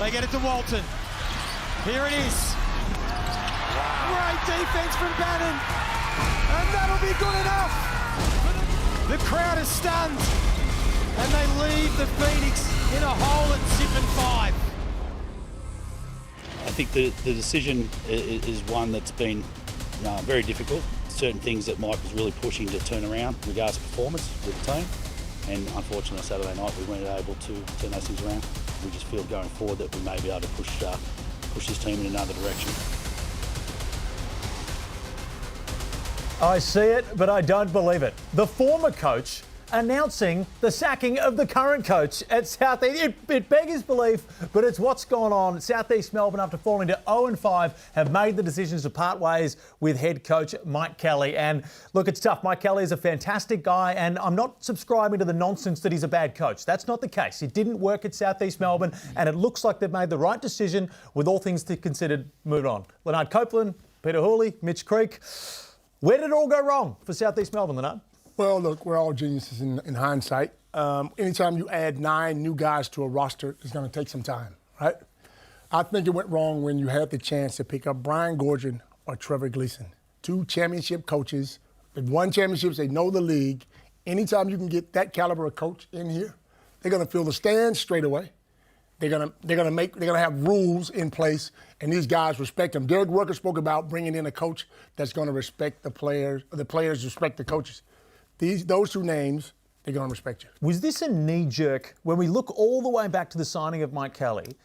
They get it to Walton. Here it is. Wow. Great defense from Bannon. And that'll be good enough. The crowd is stunned. And they leave the Phoenix in a hole at 7-5. I think the decision is one that's been very difficult. Certain things that Mike was really pushing to turn around in regards to performance with the team. And unfortunately, Saturday night we weren't able to turn those things around. We just feel going forward that we may be able to push this team in another direction. I see it, but I don't believe it. The former coach announcing the sacking of the current coach at South East. It beggars belief, but it's what's gone on. South East Melbourne, after falling to 0-5, have made the decisions to part ways with head coach Mike Kelly. And look, it's tough. Mike Kelly is a fantastic guy, and I'm not subscribing to the nonsense that he's a bad coach. That's not the case. It didn't work at South East Melbourne, and it looks like they've made the right decision with all things considered. Moving on. Lanard Copeland, Peter Hooley, Mitch Creek. Where did it all go wrong for South East Melbourne, Lanard? Well, look, we're all geniuses in hindsight. Anytime you add 9 new guys to a roster, it's going to take some time, right? I think it went wrong when you had the chance to pick up Brian Goorjian or Trevor Gleeson, 2 championship coaches. They've won championships. They know the league. Anytime you can get that caliber of coach in here, they're going to fill the stands straight away. They're going to have rules in place, and these guys respect them. Derek Worker spoke about bringing in a coach that's going to respect the players respect the coaches. Those 2 names, they're going to respect you. Was this a knee-jerk? When we look all the way back to the signing of Mike Kelly,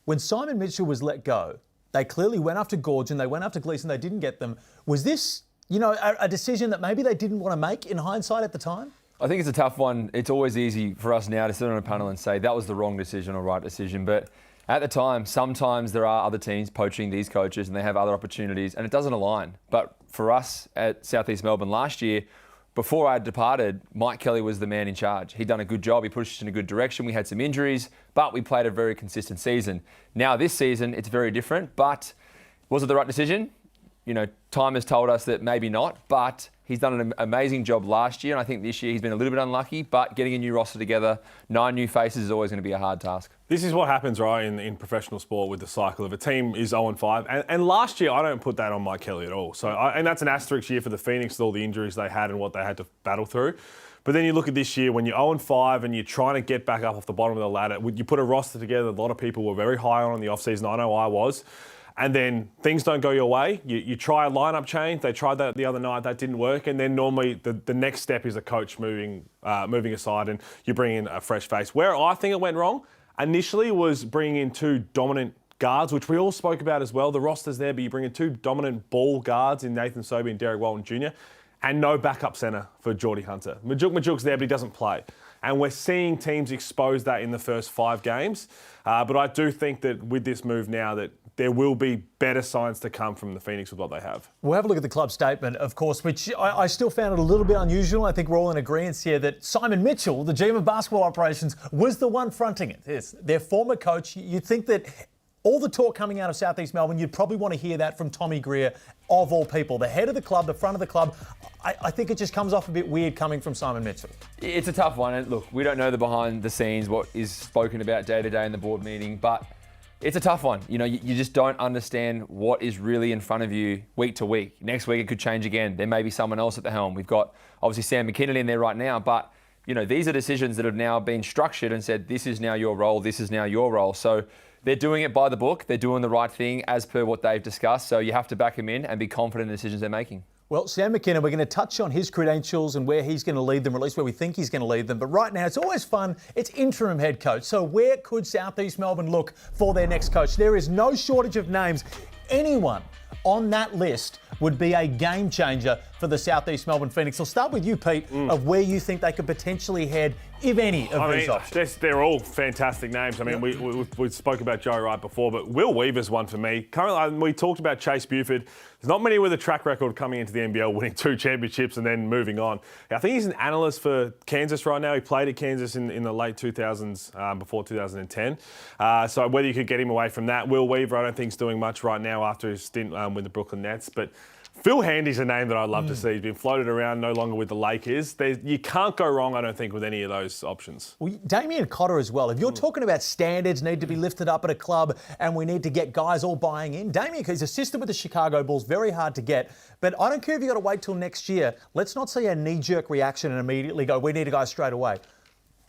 when Simon Mitchell was let go, they clearly went after Goorjian, they went after Gleeson, they didn't get them. Was this, a decision that maybe they didn't want to make in hindsight at the time? I think it's a tough one. It's always easy for us now to sit on a panel and say that was the wrong decision or right decision. But at the time, sometimes there are other teams poaching these coaches and they have other opportunities and it doesn't align. But for us at South East Melbourne last year, before I had departed, Mike Kelly was the man in charge. He'd done a good job. He pushed us in a good direction. We had some injuries, but we played a very consistent season. Now this season, it's very different. But was it the right decision? Time has told us that maybe not, but he's done an amazing job last year. And I think this year he's been a little bit unlucky, but getting a new roster together, 9 new faces is always going to be a hard task. This is what happens, right, in professional sport with the cycle of a team is 0-5. And last year, I don't put that on Mike Kelly at all. And that's an asterisk year for the Phoenix with all the injuries they had and what they had to battle through. But then you look at this year, when you're 0-5 and you're trying to get back up off the bottom of the ladder, you put a roster together a lot of people were very high on in the offseason. I know I was. And then things don't go your way. You try a lineup change. They tried that the other night. That didn't work. And then normally the next step is a coach moving aside and you bring in a fresh face. Where I think it went wrong initially was bringing in 2 dominant guards, which we all spoke about as well. The roster's there, but you bring in 2 dominant ball guards in Nathan Sobey and Derek Walton Jr. and no backup centre for Geordie Hunter. Majook's there, but he doesn't play. And we're seeing teams expose that in the first 5 games. But I do think that with this move now that there will be better signs to come from the Phoenix with what they have. We'll have a look at the club statement, of course, which I still found it a little bit unusual. I think we're all in agreement here that Simon Mitchell, the GM of basketball operations, was the one fronting it. Yes, their former coach. You'd think that all the talk coming out of South East Melbourne, you'd probably want to hear that from Tommy Greer, of all people. The head of the club, the front of the club. I think it just comes off a bit weird coming from Simon Mitchell. It's a tough one. And look, we don't know the behind the scenes, what is spoken about day to day in the board meeting, but it's a tough one. You just don't understand what is really in front of you week to week. Next week it could change again. There may be someone else at the helm. We've got obviously Sam McKinnon in there right now, but these are decisions that have now been structured and said, this is now your role, this is now your role. So they're doing it by the book. They're doing the right thing as per what they've discussed. So you have to back them in and be confident in the decisions they're making. Well, Sam McKinnon, we're going to touch on his credentials and where he's going to lead them, or at least where we think he's going to lead them. But right now, it's always fun. It's interim head coach. So where could South East Melbourne look for their next coach? There is no shortage of names. Anyone on that list would be a game changer for the South East Melbourne Phoenix. I'll start with you, Pete, of where you think they could potentially head, if any, of these options. They're all fantastic names. I mean, we spoke about Joe Wright before, but Will Weaver's one for me. Currently, we talked about Chase Buford. There's not many with a track record coming into the NBL, winning 2 championships and then moving on. I think he's an analyst for Kansas right now. He played at Kansas in the late 2000s, before 2010. So whether you could get him away from that. Will Weaver, I don't think, is doing much right now after his stint with the Brooklyn Nets. But Phil Handy's a name that I'd love to see. He's been floated around, no longer with the Lakers. You can't go wrong, I don't think, with any of those options. Well, Damien Cotter as well. If you're talking about standards need to be lifted up at a club and we need to get guys all buying in, Damien, he's assisted with the Chicago Bulls, very hard to get. But I don't care if you've got to wait till next year. Let's not see a knee-jerk reaction and immediately go, we need a guy straight away.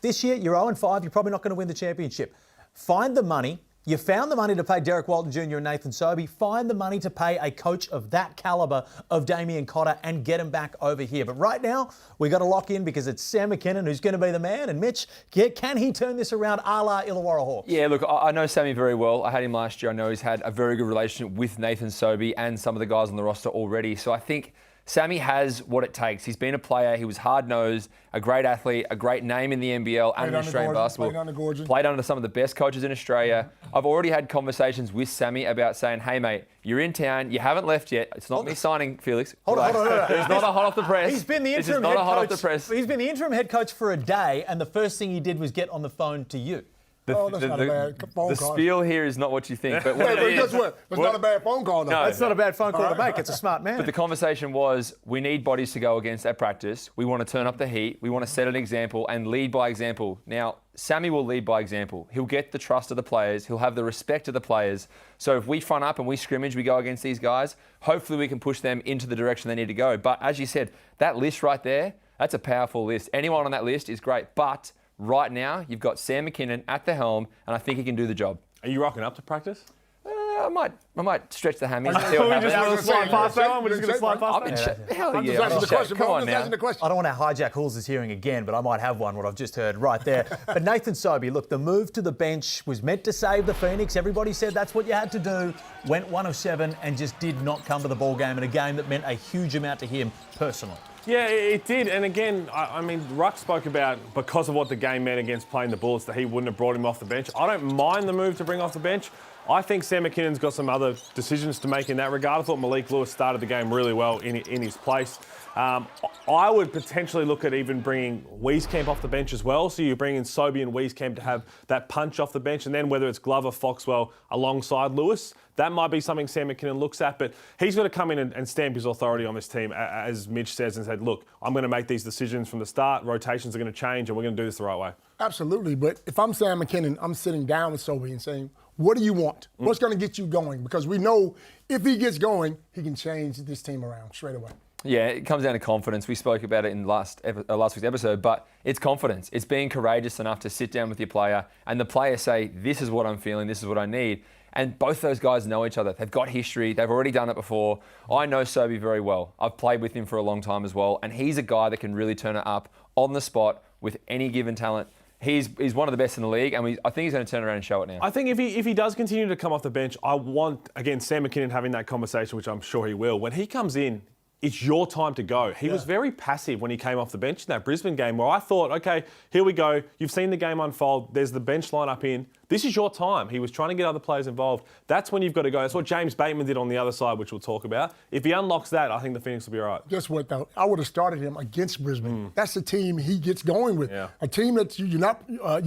This year, you're 0-5. You're probably not going to win the championship. Find the money. You found the money to pay Derek Walton Jr. and Nathan Sobey. Find the money to pay a coach of that calibre of Damien Cotter and get him back over here. But right now, we got to lock in because it's Sam McKinnon who's going to be the man. And Mitch, can he turn this around a la Illawarra Hawks? Yeah, look, I know Sammy very well. I had him last year. I know he's had a very good relationship with Nathan Sobey and some of the guys on the roster already. So I think Sammy has what it takes. He's been a player. He was hard-nosed, a great athlete, a great name in the NBL and in Australian basketball. Played under some of the best coaches in Australia. I've already had conversations with Sammy about saying, hey, mate, you're in town. You haven't left yet. It's not me signing, Felix. Hold on. It's not a hot off the press. He's been the interim head coach. He's been the interim head coach for a day, and the first thing he did was get on the phone to you. That's not a bad phone call. The spiel here is not what you think. But guess what? That's not a bad phone call, though. No, That's not a bad phone call to make. It's a smart man. But the conversation was, we need bodies to go against at practice. We want to turn up the heat. We want to set an example and lead by example. Now, Sammy will lead by example. He'll get the trust of the players. He'll have the respect of the players. So if we front up and we scrimmage, we go against these guys, hopefully we can push them into the direction they need to go. But as you said, that list right there, that's a powerful list. Anyone on that list is great. But right now, you've got Sam McKinnon at the helm, and I think he can do the job. Are you rocking up to practice? I might stretch the hammies and see what happens. We're just going to slide past that one. We're just going to slide past that. I'm just asking the question. Come on now. I don't want to hijack Hool's hearing again, but I might have one, what I've just heard right there. But Nathan Sobey, look, the move to the bench was meant to save the Phoenix. Everybody said that's what you had to do. Went 1 of 7 and just did not come to the ball game in a game that meant a huge amount to him personally. Yeah, it did. And again, I mean, Ruck spoke about, because of what the game meant against playing the Bullets, that he wouldn't have brought him off the bench. I don't mind the move to bring off the bench. I think Sam McKinnon's got some other decisions to make in that regard. I thought Malik Lewis started the game really well in his place. I would potentially look at even bringing Wieskamp off the bench as well. So you bring in Sobey and Wieskamp to have that punch off the bench, and then whether it's Glover, Foxwell alongside Lewis, that might be something Sam McKinnon looks at. But he's got to come in and stamp his authority on this team, as Mitch says, and said, look, I'm going to make these decisions from the start. Rotations are going to change, and we're going to do this the right way. Absolutely. But if I'm Sam McKinnon, I'm sitting down with Sobey and saying, what do you want? What's going to get you going? Because we know if he gets going, he can change this team around straight away. Yeah, it comes down to confidence. We spoke about it in last week's episode, but it's confidence. It's being courageous enough to sit down with your player and the player say, this is what I'm feeling, this is what I need. And both those guys know each other. They've got history. They've already done it before. I know Sobey very well. I've played with him for a long time as well, and he's a guy that can really turn it up on the spot with any given talent. He's one of the best in the league, and I think he's going to turn around and show it now. I think if he does continue to come off the bench, I want, again, Sam McKinnon having that conversation, which I'm sure he will. When he comes in, it's your time to go. He was very passive when he came off the bench in that Brisbane game, where I thought, okay, here we go. You've seen the game unfold. There's the bench lineup in. This is your time. He was trying to get other players involved. That's when you've got to go. That's what James Bateman did on the other side, which we'll talk about. If he unlocks that, I think the Phoenix will be all right. Guess what, though? I would have started him against Brisbane. That's the team he gets going with. Yeah. A team that you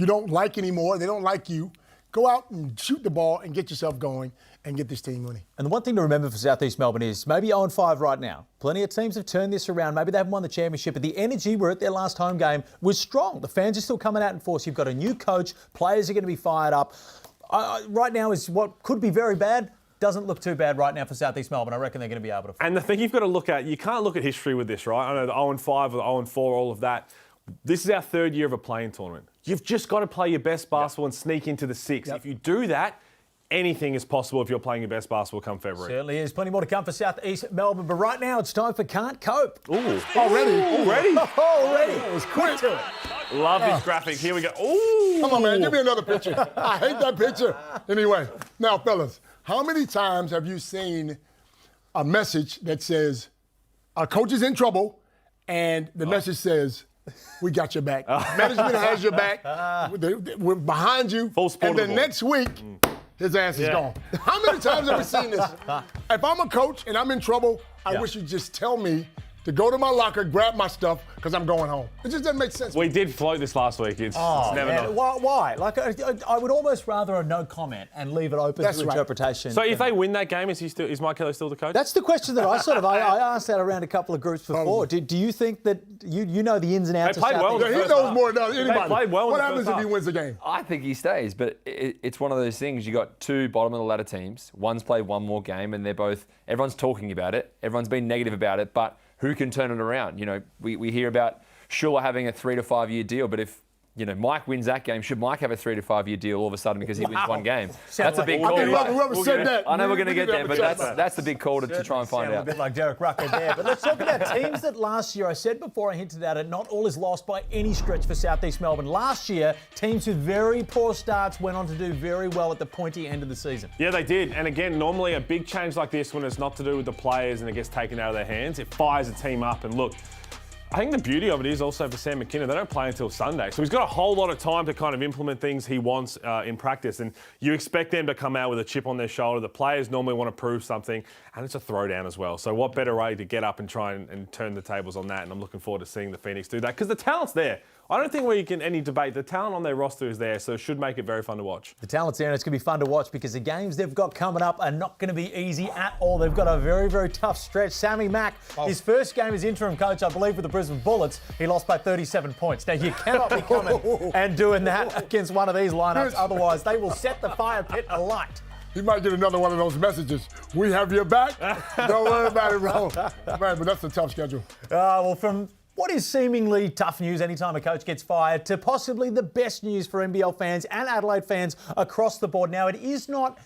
don't like anymore. They don't like you. Go out and shoot the ball and get yourself going and get this team winning. And the one thing to remember for South East Melbourne is maybe 0-5 right now. Plenty of teams have turned this around. Maybe they haven't won the championship, but the energy at their last home game was strong. The fans are still coming out in force. You've got a new coach. Players are going to be fired up. Right now is what could be very bad. Doesn't look too bad right now for South East Melbourne. I reckon they're going to be able to. And the thing you've got to look at, you can't look at history with this, right? I know the 0-5 or the 0-4, all of that. This is our third year of a playing tournament. You've just got to play your best basketball and sneak into the 6. If you do that, anything is possible if you're playing your best basketball come February. Certainly is. Plenty more to come for South East Melbourne. But right now, it's time for Can't Cope. Ooh. Already? Already. It was quick to it. Love this graphic. Here we go. Ooh. Come on, man. Give me another picture. I hate that picture. Anyway, now, fellas, how many times have you seen a message that says, our coach is in trouble, and the message says, we got your back. Management has your back. We're behind you. And then next week, his ass is gone. How many times have we seen this? If I'm a coach and I'm in trouble, I wish you'd just tell me to go to my locker, grab my stuff, because I'm going home. It just doesn't make sense. We did float this last week. It's never Man, not. why? Like, I would almost rather a no comment and leave it open to interpretation. So if they win that game, is Mike Kelly still the coach? That's the question that I asked that around a couple of groups before. Do you think that you know the ins and outs? They played well. of South East? He knows more than anybody. They played well. What happens if he wins the game? I think he stays, but it's one of those things. You got two bottom of the ladder teams. One's played one more game, and everyone's talking about it. Everyone's been negative about it, but who can turn it around? You know, we hear about Schuller having a 3 to 5 year deal, but if Mike wins that game, should Mike have a 3 to 5 year deal all of a sudden because he wins one game? That's a big call. Whoever said that. I know we're going to get there, but that's the big call to try and find out. A bit like Derek Rucker there. But let's talk about teams that last year, I said before, I hinted at it, not all is lost by any stretch for South East Melbourne. Last year, teams with very poor starts went on to do very well at the pointy end of the season. Yeah, they did. And again, normally a big change like this, when it's not to do with the players and it gets taken out of their hands, it fires a team up. And look, I think the beauty of it is also for Sam McKinnon, they don't play until Sunday. So he's got a whole lot of time to kind of implement things he wants in practice. And you expect them to come out with a chip on their shoulder. The players normally want to prove something, and it's a throwdown as well. So what better way to get up and try and turn the tables on that? And I'm looking forward to seeing the Phoenix do that because the talent's there. I don't think we can any debate. The talent on their roster is there, so it should make it very fun to watch. The talent's there, and it's going to be fun to watch because the games they've got coming up are not going to be easy at all. They've got a very, very tough stretch. Sammy Mack, his first game as interim coach, I believe, with the Brisbane Bullets, he lost by 37 points. Now, you cannot be coming and doing that against one of these lineups. Otherwise, they will set the fire pit alight. He might get another one of those messages. We have your back. Don't worry about it, bro. Man, but that's a tough schedule. Well, from what is seemingly tough news anytime a coach gets fired to possibly the best news for NBL fans and Adelaide fans across the board. Now, it is not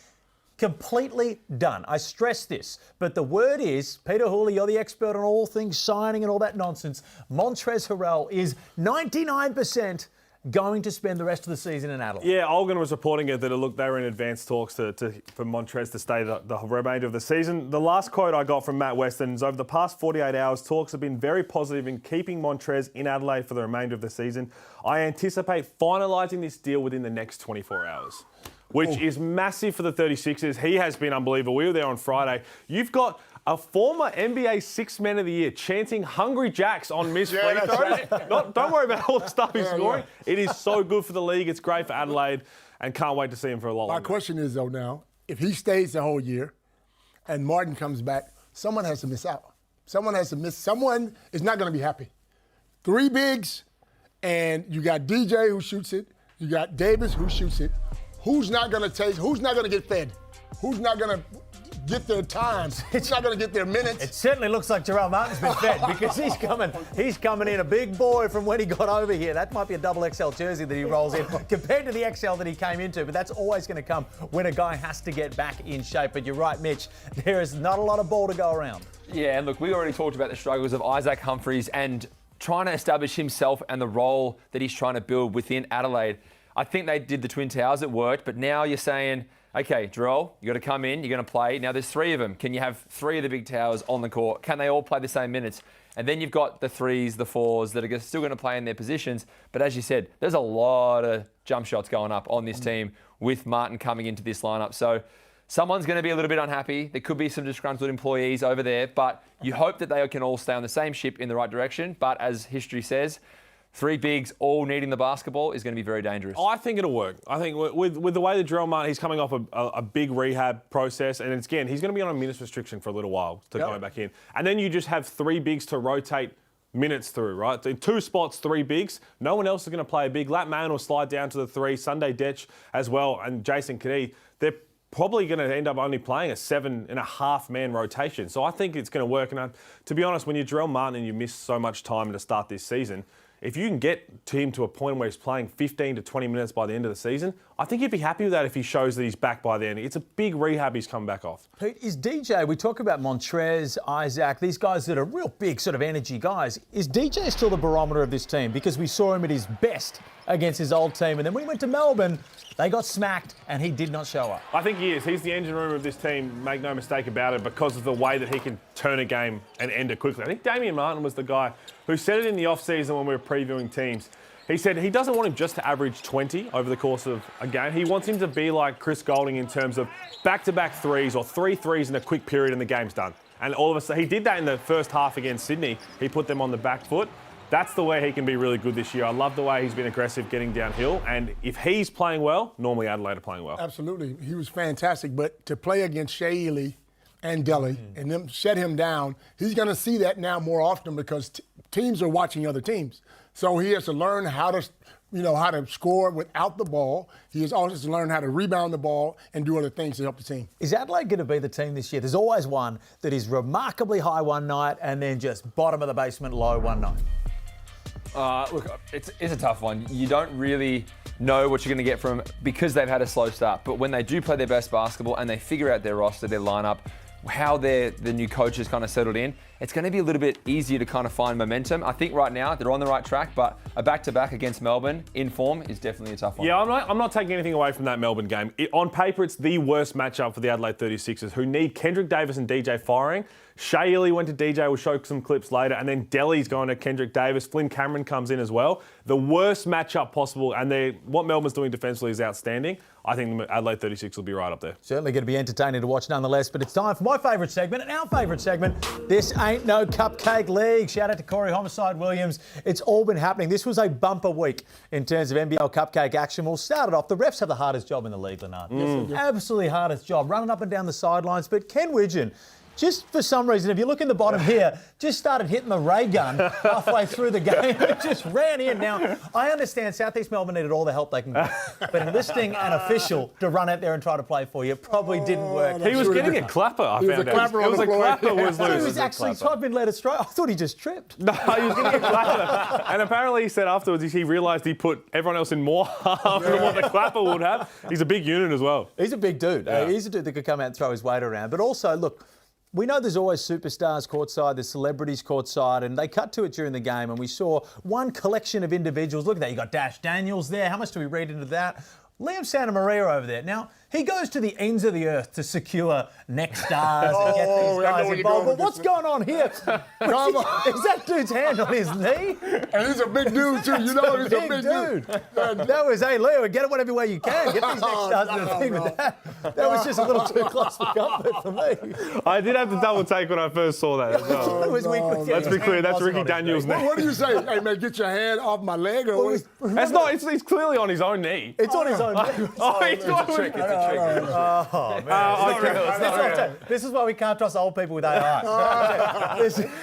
completely done. I stress this, but the word is, Peter Hooley, you're the expert on all things signing and all that nonsense. Montrezl Harrell is 99% going to spend the rest of the season in Adelaide. Yeah, Olgun was reporting it that they were in advanced talks for Montrez to stay the remainder of the season. The last quote I got from Matt Weston is, over the past 48 hours, talks have been very positive in keeping Montrez in Adelaide for the remainder of the season. I anticipate finalising this deal within the next 24 hours. Which is massive for the 36ers. He has been unbelievable. We were there on Friday. You've got a former NBA Sixth Man of the Year chanting "Hungry Jacks" on missed free throws. Don't worry about all the stuff he's scoring. It is so good for the league. It's great for Adelaide, and can't wait to see him for a lot longer. My question is, though, now, if he stays the whole year and Martin comes back, someone has to miss out. Someone has to miss. Someone is not going to be happy. 3 bigs, and you got DJ who shoots it. You got Davis who shoots it. Who's not going to take? Who's not going to get fed? Who's not going to get their times? Who's not going to get their minutes? It certainly looks like Jarrell Martin's been fed because he's coming in a big boy from when he got over here. That might be a double XL jersey that he rolls in compared to the XL that he came into, but that's always going to come when a guy has to get back in shape. But you're right, Mitch, there is not a lot of ball to go around. Yeah, and look, we already talked about the struggles of Isaac Humphries and trying to establish himself and the role that he's trying to build within Adelaide. I think they did the Twin Towers, it worked, but now you're saying, okay, Jarrell, you got to come in, you're going to play. Now there's 3 of them. Can you have 3 of the big towers on the court? Can they all play the same minutes? And then you've got the 3s, the 4s that are still going to play in their positions. But as you said, there's a lot of jump shots going up on this team with Martin coming into this lineup. So someone's going to be a little bit unhappy. There could be some disgruntled employees over there, but you hope that they can all stay on the same ship in the right direction. But as history says, 3 bigs all needing the basketball is going to be very dangerous. I think it'll work. I think with the way that Jarrell Martin, he's coming off a big rehab process, and again, he's going to be on a minutes restriction for a little while to go back in. And then you just have 3 bigs to rotate minutes through, right? In 2 spots, 3 bigs. No one else is going to play a big. Lat Man will slide down to the 3. Sunday Detch as well, and Jason Kadee. They're probably going to end up only playing a 7.5-man rotation. So I think it's going to work. And to be honest, when you're Jarrell Martin and you miss so much time to start this season, if you can get him to a point where he's playing 15 to 20 minutes by the end of the season, I think you'd be happy with that if he shows that he's back by then. It's a big rehab he's come back off. Pete, is DJ, we talk about Montrez, Isaac, these guys that are real big sort of energy guys. Is DJ still the barometer of this team? Because we saw him at his best against his old team. And then when he went to Melbourne, they got smacked and he did not show up. I think he is. He's the engine room of this team, make no mistake about it, because of the way that he can turn a game and end it quickly. I think Damian Martin was the guy who said it in the off-season when we were previewing teams. He said he doesn't want him just to average 20 over the course of a game. He wants him to be like Chris Goulding in terms of back-to-back 3s or 3 threes in a quick period and the game's done. And all of a sudden, he did that in the first half against Sydney. He put them on the back foot. That's the way he can be really good this year. I love the way he's been aggressive getting downhill. And if he's playing well, normally Adelaide are playing well. Absolutely. He was fantastic. But to play against Hooley and Delhi and them shut him down, he's going to see that now more often because teams are watching other teams. So he has to learn how to score without the ball. He has also to learn how to rebound the ball and do other things to help the team. Is Adelaide going to be the team this year? There's always one that is remarkably high one night and then just bottom of the basement low one night. Look, it's a tough one. You don't really know what you're going to get from because they've had a slow start. But when they do play their best basketball and they figure out their roster, their lineup, how the new coach has kind of settled in, it's going to be a little bit easier to kind of find momentum. I think right now they're on the right track, but a back-to-back against Melbourne in form is definitely a tough one. Yeah, I'm not taking anything away from that Melbourne game. On paper, it's the worst matchup for the Adelaide 36ers, who need Kendrick Davis and DJ firing. Shea Ili went to DJ, we'll show some clips later, and then Delhi's going to Kendrick Davis. Flynn Cameron comes in as well. The worst matchup possible, and what Melbourne's doing defensively is outstanding. I think the Adelaide 36 will be right up there. Certainly going to be entertaining to watch nonetheless, but it's time for my favourite segment and our favourite segment. This ain't no Cupcake League. Shout out to Corey Homicide Williams. It's all been happening. This was a bumper week in terms of NBL Cupcake action. We'll start it off. The refs have the hardest job in the league, Lanard. Absolutely hardest job, running up and down the sidelines. But Ken Widgeon, just for some reason, if you look in the bottom here, just started hitting the ray gun halfway through the game. It just ran in. Now, I understand South East Melbourne needed all the help they can get, but enlisting an official to run out there and try to play for you probably didn't work. He was getting a clapper, I found out. It was a clapper was loose. He was actually, so I've been led astray. I thought he just tripped. No, he was getting a clapper. And apparently he said afterwards he realised he put everyone else in more harm than what the clapper would have. He's a big unit as well. He's a big dude. Yeah. He's a dude that could come out and throw his weight around. But also, look, we know there's always superstars courtside, there's celebrities courtside, and they cut to it during the game, and we saw one collection of individuals. Look at that, you got Dash Daniels there. How much do we read into that? Liam Santa Maria over there. Now, he goes to the ends of the earth to secure next stars and get these guys involved. But what's going on here? Is that dude's hand on his knee? And he's a big dude, too. You know he's a big dude. That was, hey, Leo, get it whatever way you can. Get these next stars in the thing with that. That was just a little too close for comfort for me. I did have to double take when I first saw that as well. Let's be clear, that's Ricky Daniels' knee. What do you say? Hey, man, get your hand off my leg? Or That's not, it's clearly on his own knee. It's on his own knee. It's a trick. Oh, man. This is why we can't trust old people with AI.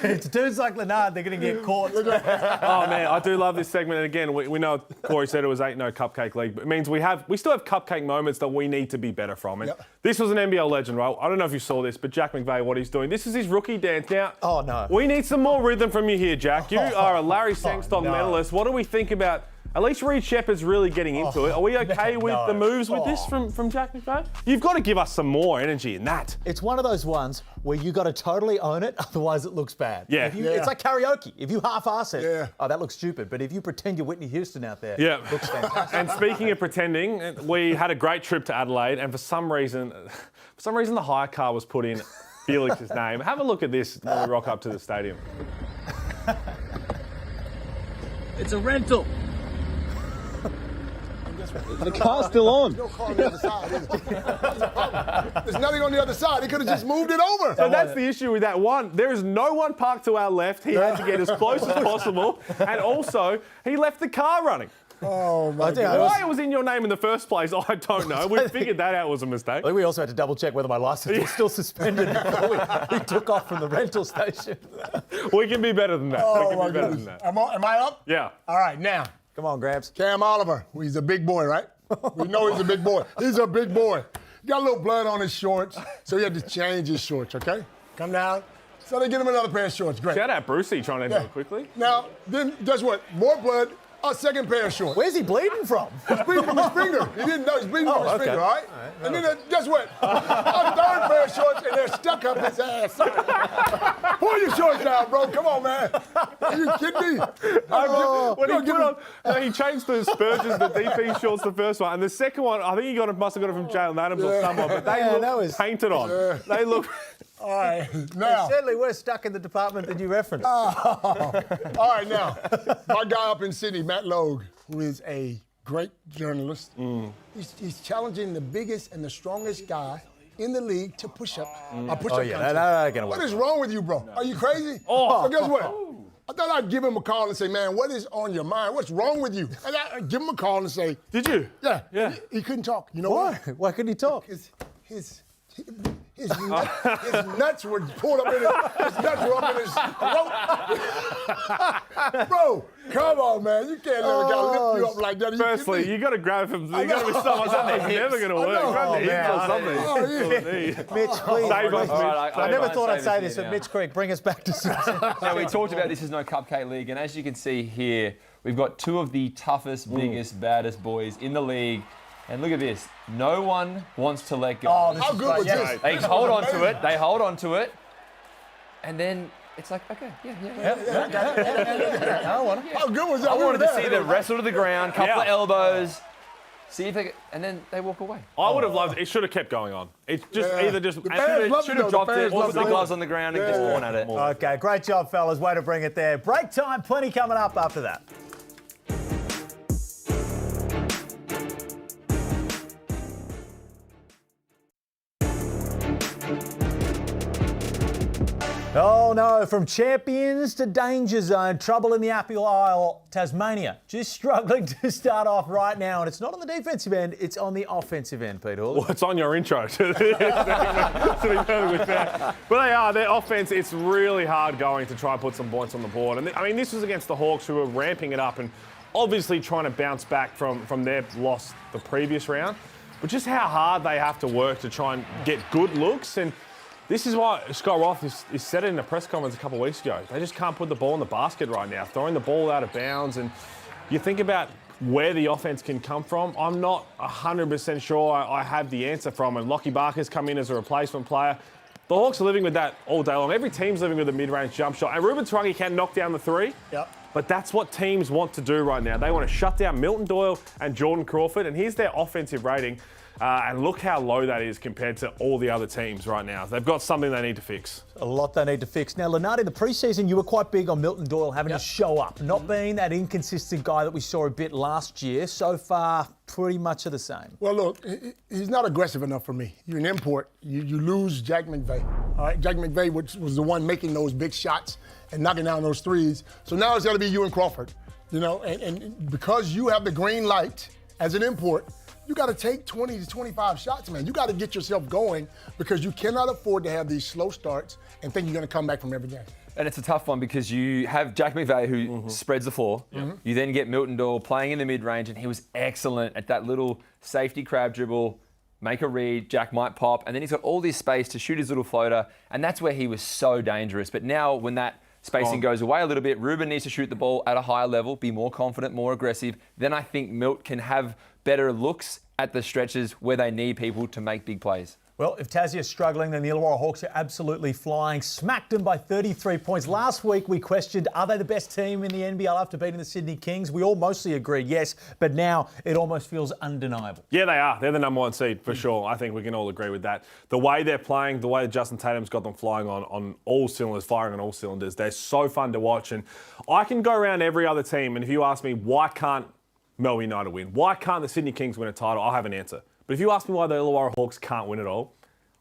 It's dudes like Lanard, they're going to get caught. Oh, man, I do love this segment. And again, we know Corey said it was ain't no Cupcake League, but it means we still have cupcake moments that we need to be better from. And this was an NBL legend, right? I don't know if you saw this, but Jack McVeigh, what he's doing. This is his rookie dance. Now, oh, no. We need some more rhythm from you here, Jack. You are a Larry Sangstock medalist. What do we think about... At least Reed Shepherd's really getting into it. Are we okay with the moves with this from Jack McVeigh? You've got to give us some more energy in that. It's one of those ones where you got to totally own it, otherwise it looks bad. Yeah. It's like karaoke. If you half-ass it, oh, that looks stupid. But if you pretend you're Whitney Houston out there, it looks fantastic. And speaking of pretending, we had a great trip to Adelaide, and for some reason the hire car was put in Felix's name. Have a look at this when we rock up to the stadium. It's a rental. The car's still on. There's no car on the other side. There's nothing on the other side. He could have just moved it over. So that's the issue with that one. There is no one parked to our left. He had to get as close as possible. And also, he left the car running. Oh, my God. Why it was in your name in the first place, I don't know. We figured that out was a mistake. I think we also had to double check whether my license was still suspended before he took off from the rental station. We can be better than that. Oh, we can be better than that. Am I up? Yeah. All right, now. Come on, Gramps. Cam Oliver. He's a big boy, right? We know he's a big boy. He's a big boy. He got a little blood on his shorts, so he had to change his shorts, okay? Come down. So they get him another pair of shorts. Great. Shout out Brucey trying to do it quickly. Now, then guess what? More blood. A second pair of shorts. Where's he bleeding from? He's bleeding from his finger. He didn't know. He's bleeding from his finger, all right? And then, guess what? A third pair of shorts, and they're stuck up his ass. Pull your shorts down, bro. Come on, man. Are you kidding me? He changed the Spurgeons, the DP shorts, the first one. And the second one, I think must have got it from Jalen Adams or someone, but they look painted on. They look... All right, now. Certainly we're stuck in the department that you referenced. All right, now. My guy up in Sydney, Matt Logue, who is a great journalist. He's challenging the biggest and the strongest guy in the league to push-up. Oh, yeah, that's going to work. What is wrong with you, bro? Are you crazy? So guess what? I thought I'd give him a call and say, man, what is on your mind? What's wrong with you? And I'd give him a call and say, Did you? Yeah. Yeah. He couldn't talk. You know Why? why? Why couldn't he talk? His nuts were pulled up in his nuts were up in his throat. Bro, come on, man. You can't let a guy lift you up like that. Firstly, you got to grab him. You got to be someone that's never going to work. Grab the hips or something. Mitch, please. Save us, Mitch. I never thought I'd say this, now. but Mitch Creek, bring us back to success. Now, we talked about this is no Cupcake League, and as you can see here, we've got two of the toughest, biggest, baddest boys in the league. And look at this. No one wants to let go. Oh, How good was this? They hold on to it. They hold on to it. And then it's like, okay, yeah. I want it. How good was that? I wanted to see them wrestle to the ground, couple of elbows, see if they and then they walk away. I would have loved it. It should have kept going on. It just either just fans love Should have dropped it, or put the gloves on the ground and just worn at it. Okay, great job, fellas. Way to bring it there. Break time, plenty coming up after that. Oh no, from champions to danger zone, trouble in the Apple Isle, Tasmania. Just struggling to start off right now, and it's not on the defensive end, it's on the offensive end, Pete Hooley. Well, it's on your intro. To be perfectly fair. But they are. Their offense, it's really hard going to try and put some points on the board. And I mean, this was against the Hawks, who were ramping it up and obviously trying to bounce back from their loss the previous round. But just how hard they have to work to try and get good looks. And this is why Scott Roth is said it in a press conference a couple of weeks ago. They just can't put the ball in the basket right now, throwing the ball out of bounds. And you think about where the offense can come from, I'm not 100% sure I have the answer from. And Lockie Barker's come in as a replacement player. The Hawks are living with that all day long. Every team's living with a mid-range jump shot. And Ruben Tarangi can knock down the three. Yep. But that's what teams want to do right now. They want to shut down Milton Doyle and Jordan Crawford. And here's their offensive rating. And look how low that is compared to all the other teams right now. They've got something they need to fix. A lot they need to fix. Now, Lanard, in the preseason, you were quite big on Milton Doyle having to show up, not being that inconsistent guy that we saw a bit last year. So far, pretty much of the same. Well, look, he's not aggressive enough for me. You're an import. You lose Jack McVay. All right, Jack McVay was the one making those big shots and knocking down those threes. So now it's got to be you and Crawford. You know, and because you have the green light as an import, you got to take 20 to 25 shots, man. You got to get yourself going because you cannot afford to have these slow starts and think you're going to come back from every game. And it's a tough one because you have Jack McVay who spreads the floor. You then get Milton Doyle playing in the mid-range, and he was excellent at that little safety crab dribble, make a read, Jack might pop, and then he's got all this space to shoot his little floater, and that's where he was so dangerous. But now when that spacing goes away a little bit, Ruben needs to shoot the ball at a higher level, be more confident, more aggressive. Then I think Milt can have better looks at the stretches where they need people to make big plays. Well, if Tassia's struggling, then the Illawarra Hawks are absolutely flying. Smacked them by 33 points. Last week we questioned, are they the best team in the NBL after beating the Sydney Kings? We all mostly agreed yes, but now it almost feels undeniable. Yeah, they are. They're the number one seed for sure. I think we can all agree with that. The way they're playing, the way that Justin Tatum's got them flying on all cylinders, firing on all cylinders, they're so fun to watch. And I can go around every other team, and if you ask me, why can't Melbourne United win? Why can't the Sydney Kings win a title? I'll have an answer. But if you ask me why the Illawarra Hawks can't win it all,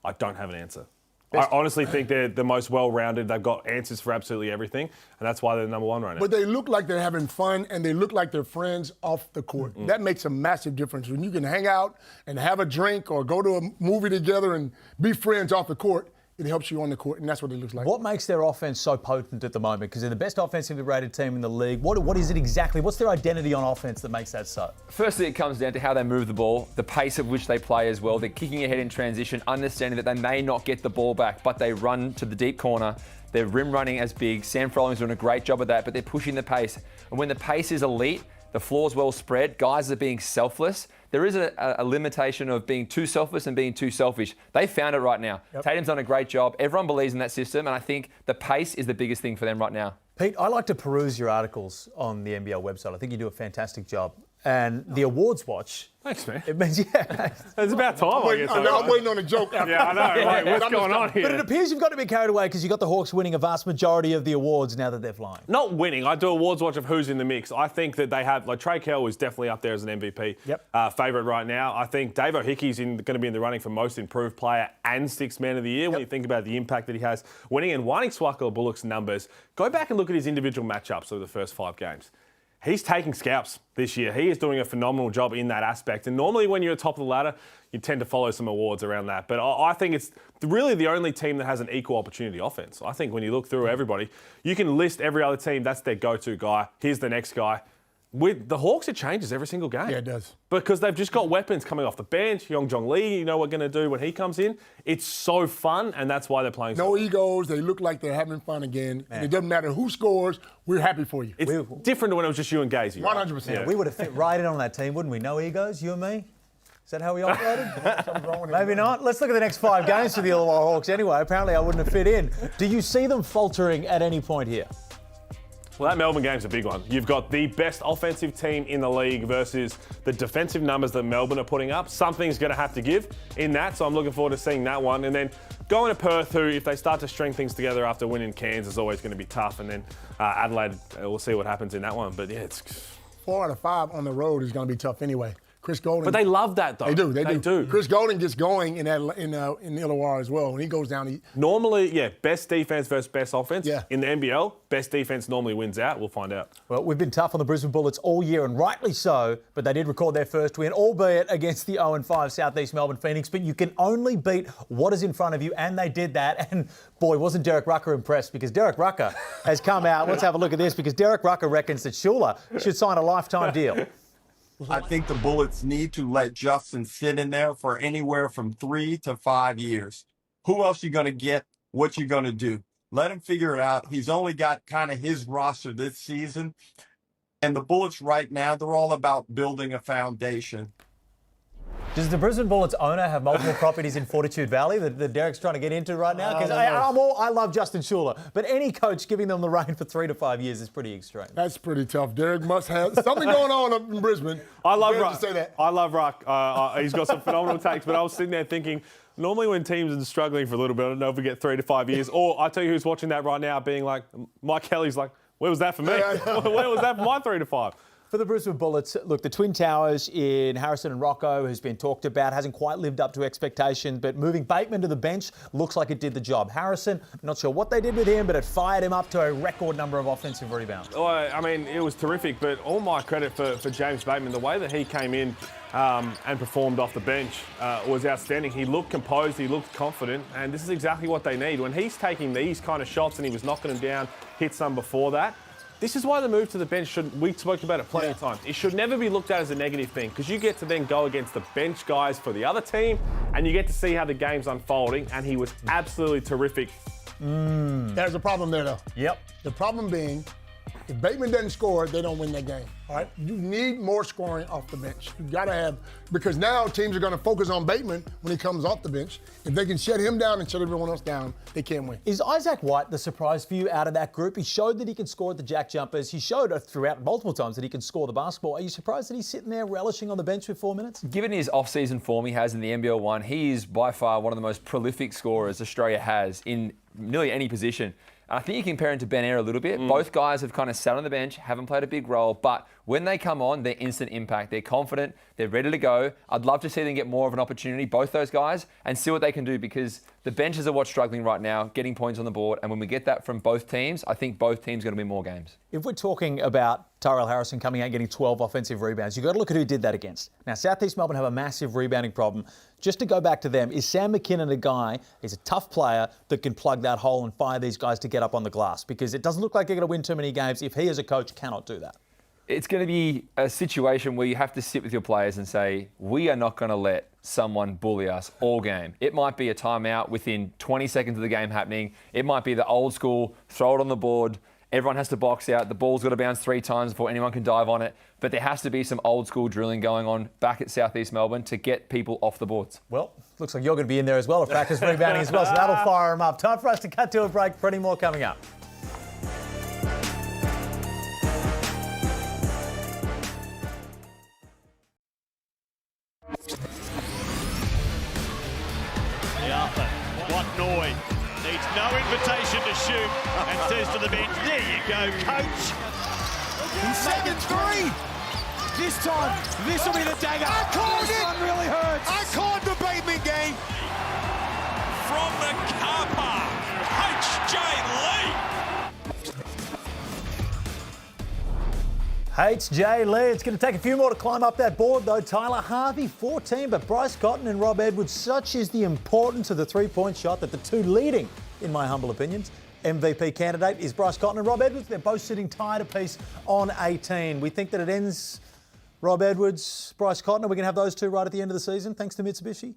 I don't have an answer. I honestly think they're the most well-rounded. They've got answers for absolutely everything, and that's why they're number one right now. But they look like they're having fun, and they look like they're friends off the court. That makes a massive difference. When you can hang out and have a drink or go to a movie together and be friends off the court, it helps you on the court, and that's what it looks like. What makes their offense so potent at the moment? Because they're the best offensively rated team in the league. What is it exactly? What's their identity on offense that makes that so? Firstly, it comes down to how they move the ball, the pace at which they play as well. They're kicking ahead in transition, understanding that they may not get the ball back, but they run to the deep corner. They're rim running as big. Sam Frolling's doing a great job of that, but they're pushing the pace. And when the pace is elite, the floor's well spread, guys are being selfless. There is a limitation of being too selfless and being too selfish. They found it right now. Tatum's done a great job. Everyone believes in that system, and I think the pace is the biggest thing for them right now. Pete, I like to peruse your articles on the NBL website. I think you do a fantastic job. and the awards watch. Thanks, man. It means, yeah. It's about time, I guess. I'm waiting on a joke. After. Yeah, I know. Like, what's going on here? But it appears you've got to be carried away because you've got the Hawks winning a vast majority of the awards now that they're flying. Not winning. I do awards watch of who's in the mix. I think that they have, like, Trey Kell is definitely up there as an MVP favourite right now. I think Dave O'Hickey's going to be in the running for most improved player and sixth man of the year when you think about the impact that he has winning. And winding Swakala Bullock's numbers, go back and look at his individual matchups of the first 5 games. He's taking scalps this year. He is doing a phenomenal job in that aspect. And normally when you're at the top of the ladder, you tend to follow some awards around that. But I think it's really the only team that has an equal opportunity offense. I think when you look through everybody, you can list every other team, that's their go-to guy. Here's the next guy. With the Hawks, it changes every single game. Yeah, it does. Because they've just got weapons coming off the bench. Young Jong Lee, you know what we're going to do when he comes in. It's so fun, and that's why they're playing so No well. egos. They look like they're having fun again. And it doesn't matter who scores. We're happy for you. It's different to when it was just you and Gazy. 100%. Right? We would have fit right in on that team, wouldn't we? No egos, you and me? Is that how we operated? Something's wrong with him. Maybe not. Let's look at the next 5 games for the Illawarra Hawks anyway. Apparently I wouldn't have fit in. Do you see them faltering at any point here? Well, that Melbourne game's a big one. You've got the best offensive team in the league versus the defensive numbers that Melbourne are putting up. Something's going to have to give in that, so I'm looking forward to seeing that one. And then going to Perth, who, if they start to string things together after winning Cairns, is always going to be tough. And then Adelaide, we'll see what happens in that one. But yeah, it's 4 out of 5 on the road is going to be tough anyway. Chris Golden. But they love that, though. They do. Chris Golden gets going in Illawarra as well. When he goes down, normally, best defense versus best offense. Yeah. In the NBL, best defense normally wins out. We'll find out. Well, we've been tough on the Brisbane Bullets all year, and rightly so, but they did record their first win, albeit against the 0-5 South East Melbourne Phoenix. But you can only beat what is in front of you, and they did that. And boy, wasn't Derek Rucker impressed, because Derek Rucker has come out. Let's have a look at this, because Derek Rucker reckons that Schuler should sign a lifetime deal. I think the Bullets need to let Justin sit in there for anywhere from 3 to 5 years. Who else you going to get? What you going to do? Let him figure it out. He's only got kind of his roster this season. And the Bullets right now, they're all about building a foundation. Does the Brisbane Bullets owner have multiple properties in Fortitude Valley that Derek's trying to get into right now? Because I love Justin Schuler, but any coach giving them the reign for 3 to 5 years is pretty extreme. that's pretty tough. Derek must have something going on up in Brisbane. I love Derek Ruck. to say that. I love Ruck. He's got some phenomenal takes, but I was sitting there thinking, normally when teams are struggling for a little bit, I don't know if we get 3 to 5 years. Or I tell you who's watching that right now, being like, Mike Kelly's like, where was that for me? Where was that for my 3 to 5? For the Brisbane Bullets, look, the Twin Towers in Harrison and Rocco has been talked about, hasn't quite lived up to expectations, but moving Bateman to the bench looks like it did the job. Harrison, not sure what they did with him, but it fired him up to a record number of offensive rebounds. Oh, I mean, it was terrific, but all my credit for James Bateman, the way that he came in and performed off the bench was outstanding. He looked composed, he looked confident, and this is exactly what they need. When he's taking these kind of shots and he was knocking them down, hit some before that, this is why the move to the bench we spoke about it plenty of times. It should never be looked at as a negative thing, because you get to then go against the bench guys for the other team and you get to see how the game's unfolding, and he was absolutely terrific. There's a problem there, though. Yep. The problem being, if Bateman doesn't score, they don't win that game. All right? You need more scoring off the bench. You got to have, because now teams are going to focus on Bateman when he comes off the bench. If they can shut him down and shut everyone else down, they can't win. Is Isaac White the surprise for you out of that group? He showed that he can score at the JackJumpers. He showed throughout multiple times that he can score the basketball. Are you surprised that he's sitting there relishing on the bench with 4 minutes? Given his off-season form he has in the NBL 1, he is by far one of the most prolific scorers Australia has in nearly any position. I think you can compare him to Ben Air a little bit. Both guys have kind of sat on the bench, haven't played a big role, but when they come on, they're instant impact. They're confident, they're ready to go. I'd love to see them get more of an opportunity, both those guys, and see what they can do, because the benches are what's struggling right now, getting points on the board. And when we get that from both teams, I think both teams are going to win more games. If we're talking about Tyrell Harrison coming out and getting 12 offensive rebounds, you've got to look at who did that against. Now, South East Melbourne have a massive rebounding problem. Just to go back to them, is Sam McKinnon a guy, he's a tough player that can plug that hole and fire these guys to get up on the glass? Because it doesn't look like they're going to win too many games if he as a coach cannot do that. It's going to be a situation where you have to sit with your players and say, we are not going to let someone bully us all game. It might be a timeout within 20 seconds of the game happening. It might be the old school, throw it on the board. Everyone has to box out. The ball's got to bounce 3 times before anyone can dive on it. But there has to be some old school drilling going on back at South East Melbourne to get people off the boards. Well, looks like you're going to be in there as well, a practice rebounding as well, so that'll fire them up. Time for us to cut to a break. Plenty more coming up. Watnoy needs no invitation to shoot and says to the bench, there you go, coach. He's making 3. This time, this will be the dagger. I called this it. one really hurts. I called the Bateman game. From the car park, H.J. Lee. H.J. Lee. It's going to take a few more to climb up that board, though. Tyler Harvey, 14, but Bryce Cotton and Rob Edwards. Such is the importance of the three-point shot that the two leading, in my humble opinions, MVP candidate is Bryce Cotton and Rob Edwards. They're both sitting tied apiece on 18. We think that it ends Rob Edwards, Bryce Cotton. Are we going to have those two right at the end of the season, thanks to Mitsubishi?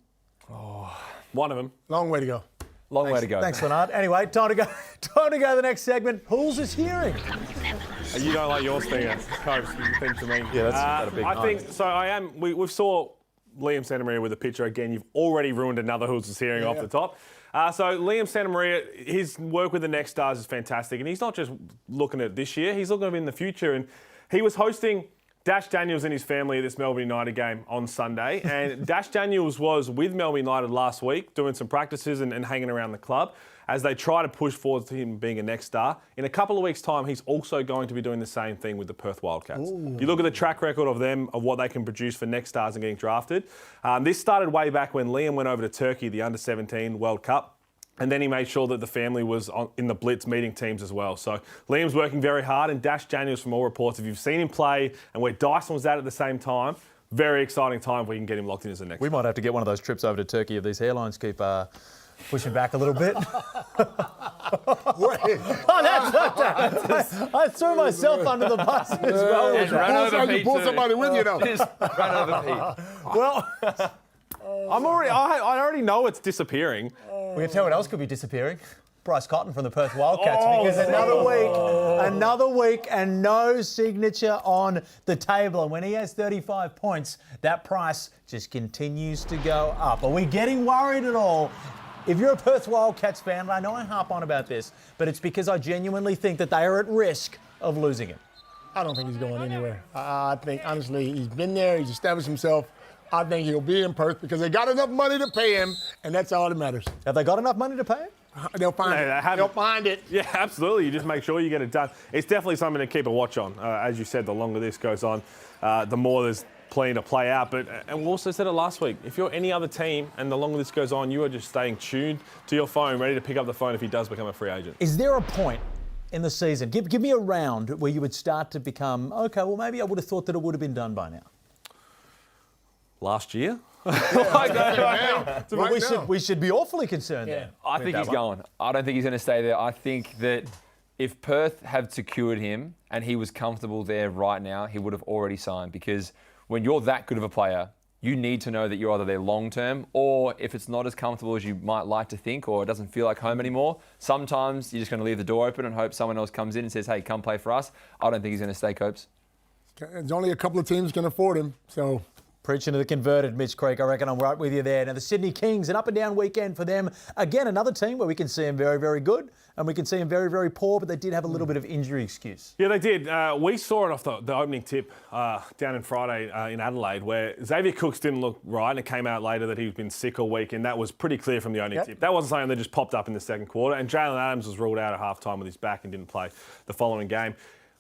One of them. Long way to go. Long way to go. Thanks, Lanard. Anyway, time to go to the next segment. Who's is hearing? You don't like your stinger, Coach. You think to me. Yeah, that's a big I night. think so. I am. We saw Liam Santamaria with a picture again. You've already ruined another Who's is hearing off the top. So Liam Santamaria, his work with the Next Stars is fantastic, and he's not just looking at this year. He's looking at it in the future, and he was hosting Dash Daniels and his family at this Melbourne United game on Sunday. And Dash Daniels was with Melbourne United last week doing some practices and hanging around the club as they try to push forward to him being a Next Star. In a couple of weeks' time, he's also going to be doing the same thing with the Perth Wildcats. You look at the track record of them, of what they can produce for Next Stars and getting drafted. This started way back when Liam went over to Turkey, the Under-17 World Cup. And then he made sure that the family was in the Blitz meeting teams as well. So Liam's working very hard, and Dash Daniels, from all reports, if you've seen him play and where Dyson was at the same time, very exciting time if we can get him locked in as the next. We might have to get one of those trips over to Turkey if these hairlines keep pushing back a little bit. I threw myself under the bus as well. And run over Pete pull too. somebody with you, though. Just run over Pete. Well, I already know it's disappearing. we can tell what else could be disappearing. Bryce Cotton from the Perth Wildcats, because another week and no signature on the table. And when he has 35 points, that price just continues to go up. Are we getting worried at all? If you're a Perth Wildcats fan, and I know I harp on about this, but it's because I genuinely think that they are at risk of losing him. I don't think he's going anywhere. I think, honestly, he's been there. He's established himself. I think he'll be in Perth because they got enough money to pay him, and that's all that matters. Have they got enough money to pay him? They'll find it. They'll find it. Yeah, absolutely. You just make sure you get it done. It's definitely something to keep a watch on. As you said, the longer this goes on, the more there's plenty to play out. But and we also said it last week, if you're any other team and the longer this goes on, you are just staying tuned to your phone, ready to pick up the phone if he does become a free agent. Is there a point in the season, give me a round where you would start to become, okay, well, maybe I would have thought that it would have been done by now? Last year? We should be awfully concerned then. I think he's going. I don't think he's going to stay there. I think that if Perth had secured him and he was comfortable there right now, he would have already signed, because when you're that good of a player, you need to know that you're either there long term, or if it's not as comfortable as you might like to think, or it doesn't feel like home anymore, sometimes you're just going to leave the door open and hope someone else comes in and says, hey, come play for us. I don't think he's going to stay, Copes. There's only a couple of teams can afford him, so... Preaching to the converted, Mitch Creek. I reckon I'm right with you there. Now, the Sydney Kings, an up-and-down weekend for them. Again, another team where we can see them very, very good, and we can see them very, very poor, but they did have a little bit of injury excuse. Yeah, they did. We saw it off the opening tip down in Friday in Adelaide, where Xavier Cooks didn't look right, and it came out later that he'd been sick all week, and that was pretty clear from the opening tip. That wasn't something that just popped up in the second quarter, and Jalen Adams was ruled out at halftime with his back and didn't play the following game.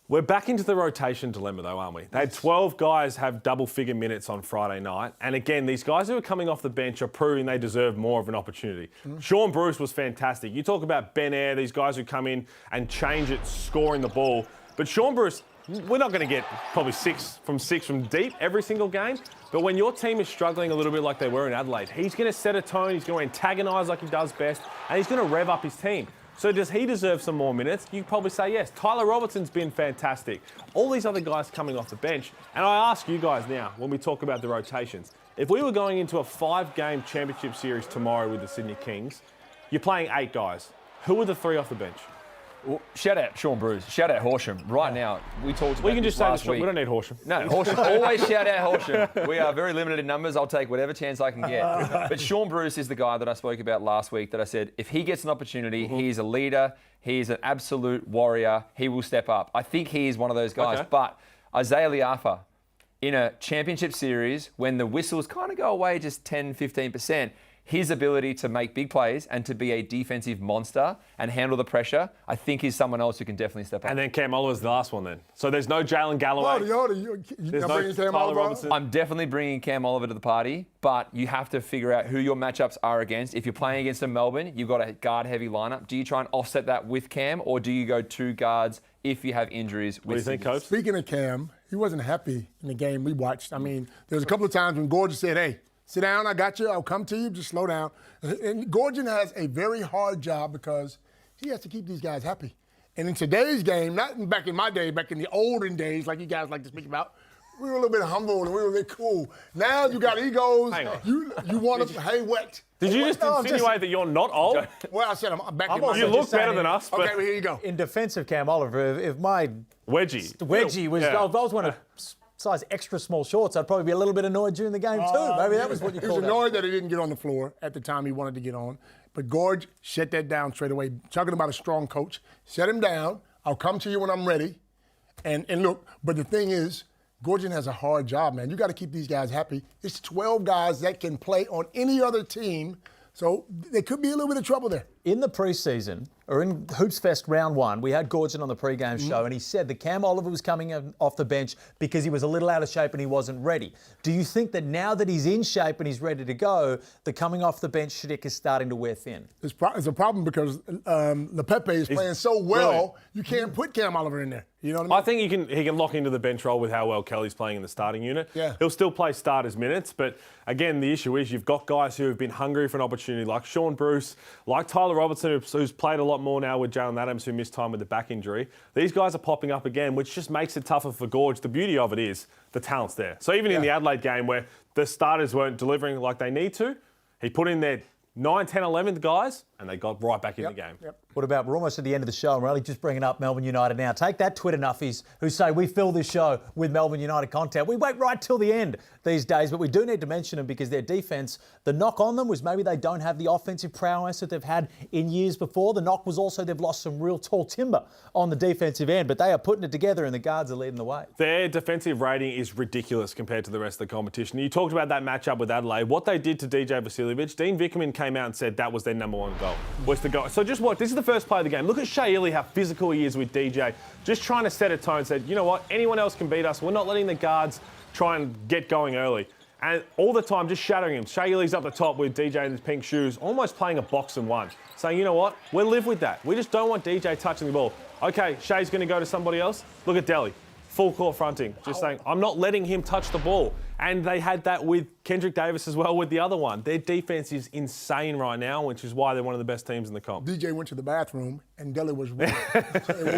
We're back into the rotation dilemma, though, aren't we? They had 12 guys have double-figure minutes on Friday night. And again, these guys who are coming off the bench are proving they deserve more of an opportunity. Sean Bruce was fantastic. You talk about Ben Ayre, these guys who come in and change it, scoring the ball. But Sean Bruce, we're not going to get probably six from deep every single game. But when your team is struggling a little bit like they were in Adelaide, he's going to set a tone, he's going to antagonise like he does best, and he's going to rev up his team. So does he deserve some more minutes? You probably say yes. Tyler Robertson's been fantastic. All these other guys coming off the bench. And I ask you guys now, when we talk about the rotations, if we were going into a 5-game championship series tomorrow with the Sydney Kings, you're playing 8 guys. Who are the 3 off the bench? Well, shout out Sean Bruce. Shout out Horsham. Right now, we talked about this last week. We don't need Horsham. No, Horsham. Always shout out Horsham. We are very limited in numbers. I'll take whatever chance I can get. But Sean Bruce is the guy that I spoke about last week that I said, if he gets an opportunity, he's a leader, he's an absolute warrior, he will step up. I think he is one of those guys. Okay. But Isaiah Liafa, in a championship series, when the whistles kind of go away just 10, 15%, his ability to make big plays and to be a defensive monster and handle the pressure, I think he's someone else who can definitely step up. And then Cam Oliver's the last one then. So there's no Jalen Galloway. There's no bringing Cam Tyler Oliver? Robinson. I'm definitely bringing Cam Oliver to the party, but you have to figure out who your matchups are against. If you're playing against a Melbourne, you've got a guard-heavy lineup. Do you try and offset that with Cam, or do you go 2 guards if you have injuries? What do you think, Coach? Speaking of Cam, he wasn't happy in the game we watched. I mean, there was a couple of times when Gorgeon said, hey, sit down, I got you, I'll come to you, just slow down. And Gorgeon has a very hard job because he has to keep these guys happy. And in today's game, not back in my day, back in the olden days, like you guys like to speak about, we were a little bit humble and we were a bit cool. Now you got egos. Hang on. You want to, hey, what? Did you just insinuate that you're not old? Well, I said I'm back in my day. You look better than us. Okay, well, here you go. In defence of Cam Oliver, if my wedgie was, if I was wearing a size extra small shorts, I'd probably be a little bit annoyed during the game too. Maybe that was what you called it. He was annoyed that he didn't get on the floor at the time he wanted to get on. But Gorge shut that down straight away. Talking about a strong coach. Shut him down. I'll come to you when I'm ready. And look, but the thing is, Gorgeon has a hard job, man. You got to keep these guys happy. It's 12 guys that can play on any other team, so there could be a little bit of trouble there. In the preseason, or in Hoops Fest round 1, we had Gorgeon on the pre-game show, and he said that Cam Oliver was coming off the bench because he was a little out of shape and he wasn't ready. Do you think that now that he's in shape and he's ready to go, the coming off the bench shtick is starting to wear thin? It's a problem because LePepe is playing so well, brilliant. You can't put Cam Oliver in there. You know what I mean? I think he can lock into the bench role with how well Kelly's playing in the starting unit. Yeah. He'll still play starters minutes, but again, the issue is you've got guys who have been hungry for an opportunity, like Sean Bruce, like Tyler Robertson, who's played a lot more now with Jalen Adams, who missed time with the back injury. These guys are popping up again, which just makes it tougher for Gorge. The beauty of it is the talent's there. So even in the Adelaide game where the starters weren't delivering like they need to, he put in their 9, 10, 11th guys, and they got right back in the game. What about, we're almost at the end of the show, and we're only just bringing up Melbourne United now. Take that, Twitter nuffies who say we fill this show with Melbourne United content. We wait right till the end these days, but we do need to mention them because their defence, the knock on them was maybe they don't have the offensive prowess that they've had in years before. The knock was also they've lost some real tall timber on the defensive end, but they are putting it together and the guards are leading the way. Their defensive rating is ridiculous compared to the rest of the competition. You talked about that matchup with Adelaide. What they did to DJ Vasiljevic, Dean Vickerman came out and said that was their number 1 goal. Was the goal. So just what? This is the first play of the game. Look at Shea Ely, how physical he is with DJ. Just trying to set a tone, said, you know what, anyone else can beat us. We're not letting the guards try and get going early. And all the time just shattering him. Shea Ely's up the top with DJ in his pink shoes, almost playing a box and one. Saying, you know what, we'll live with that. We just don't want DJ touching the ball. Okay, Shea's going to go to somebody else. Look at Delhi. Full court fronting, just saying, I'm not letting him touch the ball. And they had that with Kendrick Davis as well with the other one. Their defense is insane right now, which is why they're one of the best teams in the comp. DJ went to the bathroom and Delhi was running.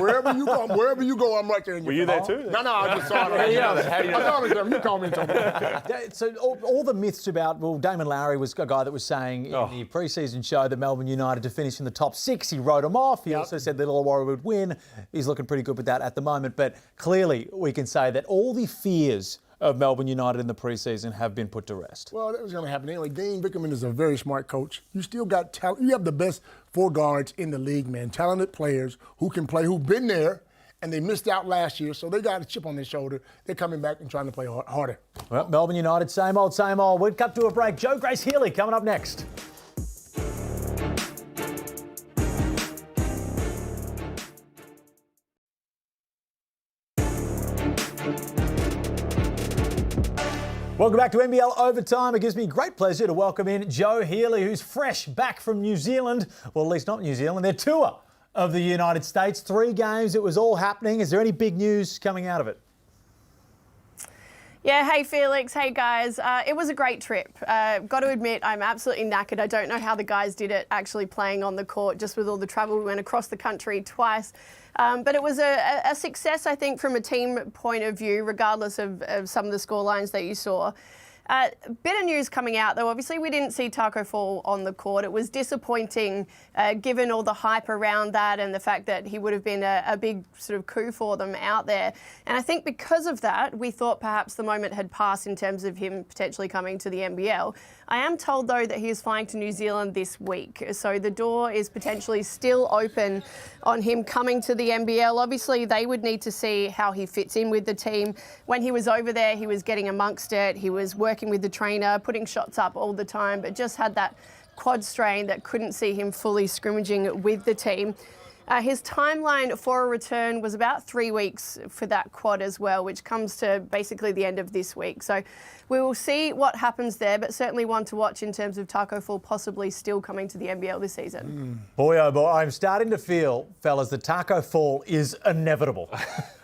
wherever you go, I'm right there. In your Were you there too? No, I just saw it. You called me and told me. So all the myths about, well, Damon Lowry was a guy that was saying in the pre-season show that Melbourne United to finish in the top 6. He wrote him off. He also said that Illawarra would win. He's looking pretty good with that at the moment. But clearly we can say that all the fears of Melbourne United in the pre-season have been put to rest. Well, that was going to happen anyway. Dean Vickerman is a very smart coach. You still got talent. You have the best 4 guards in the league, man. Talented players who can play, who've been there, and they missed out last year, so they got a chip on their shoulder. They're coming back and trying to play harder. Well, Melbourne United, same old, same old. We'll cut to a break. Joe Grace Healy coming up next. Welcome back to NBL Overtime. It gives me great pleasure to welcome in Joe Healy, who's fresh back from New Zealand. Well, at least not New Zealand, their tour of the United States. 3 games, it was all happening. Is there any big news coming out of it? Yeah, hey Felix, hey guys. It was a great trip. Got to admit, I'm absolutely knackered. I don't know how the guys did it actually playing on the court, just with all the travel. We went across the country twice. But it was a success, I think, from a team point of view, regardless of some of the scorelines that you saw. Bit of news coming out, though. Obviously, we didn't see Tacko Fall on the court. It was disappointing, given all the hype around that and the fact that he would have been a big sort of coup for them out there. And I think because of that, we thought perhaps the moment had passed in terms of him potentially coming to the NBL. I am told, though, that he is flying to New Zealand this week. So the door is potentially still open on him coming to the NBL. Obviously, they would need to see how he fits in with the team. When he was over there, he was getting amongst it. He was working with the trainer, putting shots up all the time, but just had that quad strain that couldn't see him fully scrimmaging with the team. His timeline for a return was about 3 weeks for that quad as well, which comes to basically the end of this week. So we will see what happens there, but certainly one to watch in terms of Tacko Fall possibly still coming to the NBL this season. Boy, oh boy, I'm starting to feel, fellas, that Tacko Fall is inevitable.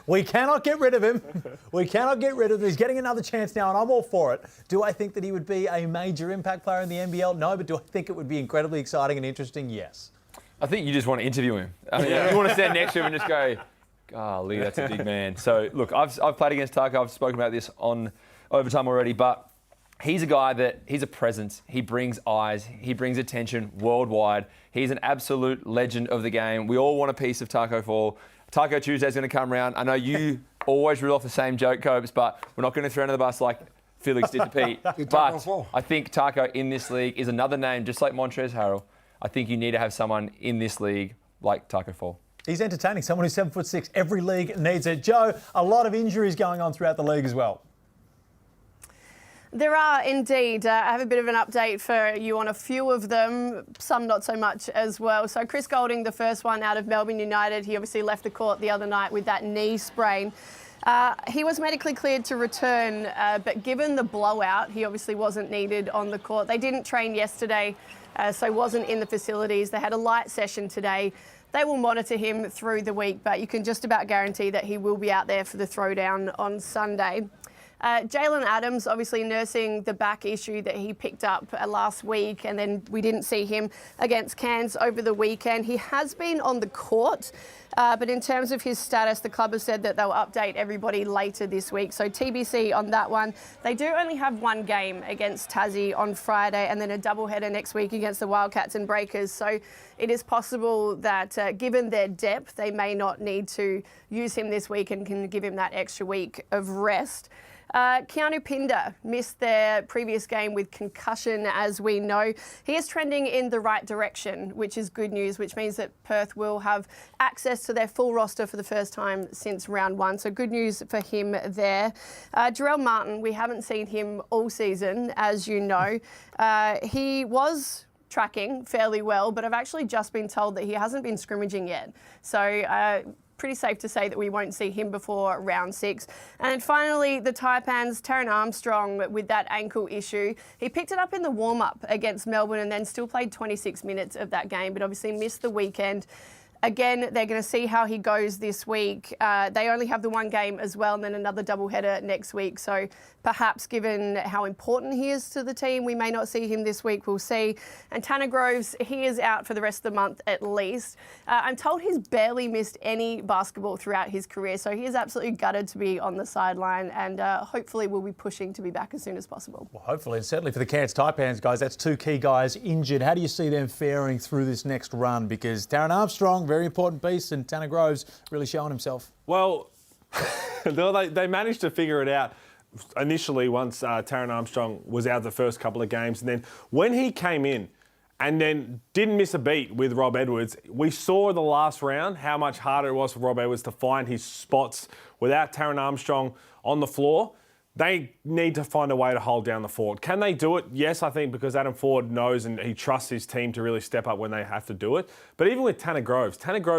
We cannot get rid of him. We cannot get rid of him. He's getting another chance now, and I'm all for it. Do I think that he would be a major impact player in the NBL? No, but do I think it would be incredibly exciting and interesting? Yes. I think you just want to interview him. I mean, you want to stand next to him and just go, golly, that's a big man. So, look, I've played against Tacko. I've spoken about this on Overtime already, but he's a guy that, he's a presence. He brings eyes. He brings attention worldwide. He's an absolute legend of the game. We all want a piece of Tacko Fall. Taco Tuesday's going to come around. I know you always reel off the same joke, Copes, but we're not going to throw under the bus like Felix did to Pete. But I think Tacko in this league is another name, just like Montrezl Harrell. I think you need to have someone in this league like Tacko Fall. He's entertaining, someone who's 7'6". Every league needs it. Joe, a lot of injuries going on throughout the league as well. There are indeed. I have a bit of an update for you on a few of them, some not so much as well. So Chris Goulding, the first one out of Melbourne United, he obviously left the court the other night with that knee sprain. He was medically cleared to return, but given the blowout, he obviously wasn't needed on the court. They didn't train yesterday, so wasn't in the facilities. They had a light session today. They will monitor him through the week, but you can just about guarantee that he will be out there for the throwdown on Sunday. Jalen Adams obviously nursing the back issue that he picked up last week, and then we didn't see him against Cairns over the weekend. He has been on the court, but in terms of his status, the club has said that they'll update everybody later this week. So TBC on that one. They do only have one game against Tassie on Friday, and then a doubleheader next week against the Wildcats and Breakers. So it is possible that given their depth, they may not need to use him this week and can give him that extra week of rest. Keanu Pinder missed their previous game with concussion, as we know. He is trending in the right direction, which is good news, which means that Perth will have access to their full roster for the first time since round one. So good news for him there. Jarrell Martin, we haven't seen him all season, as you know. He was tracking fairly well, but I've actually just been told that he hasn't been scrimmaging yet. So pretty safe to say that we won't see him before round 6. And finally, the Taipans, Taran Armstrong with that ankle issue. He picked it up in the warm-up against Melbourne and then still played 26 minutes of that game, but obviously missed the weekend. Again, they're going to see how he goes this week. They only have the one game as well, and then another doubleheader next week. So perhaps given how important he is to the team, we may not see him this week. We'll see. And Tanner Groves, he is out for the rest of the month at least. I'm told he's barely missed any basketball throughout his career. So he is absolutely gutted to be on the sideline, and hopefully we'll be pushing to be back as soon as possible. Well, hopefully, and certainly for the Cairns Taipans, guys, that's two key guys injured. How do you see them faring through this next run? Because Taran Armstrong, very important piece, and Tanner Groves really showing himself. Well, they managed to figure it out initially once Taran Armstrong was out the first couple of games. And then when he came in and then didn't miss a beat with Rob Edwards, we saw in the last round how much harder it was for Rob Edwards to find his spots without Taran Armstrong on the floor. They need to find a way to hold down the fort. Can they do it? Yes, I think, because Adam Ford knows and he trusts his team to really step up when they have to do it. But even with Tanner Groves